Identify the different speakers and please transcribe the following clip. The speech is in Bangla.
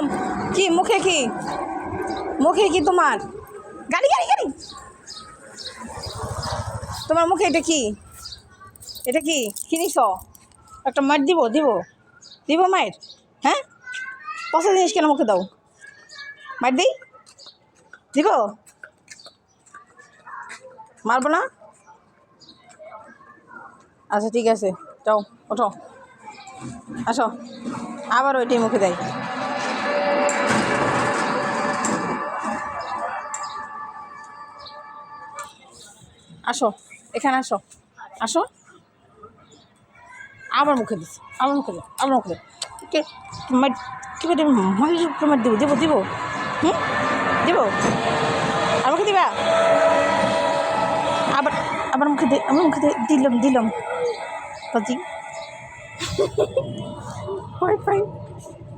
Speaker 1: দিলাম। কি মুখে কি? মুখে কি তোমার? গাড়ি গাড়ি গাড়ি। তোমার মুখে এটা কি? এটা কি কিনিস? একটা মার দিব দিব দিব মায়ের? হ্যাঁ, পয়সা জিনিস কেন মুখে দাও? মার দিই? দিব? মারবো না? আচ্ছা ঠিক আছে, যাও ওঠো, আসো। আবার ওইটাই মুখে দেয়। আসো, এখানে আসো, আসো। আবার মুখে দিস, আবার মুখে দে, আবার মুখে দে। কে তোমার কী করে তোমার দিব দিব দিব? হুম, দিব? আর মুখে দিবা? আবার আবার মুখে দে, আমার মুখে দিলাম দিলাম পাজি।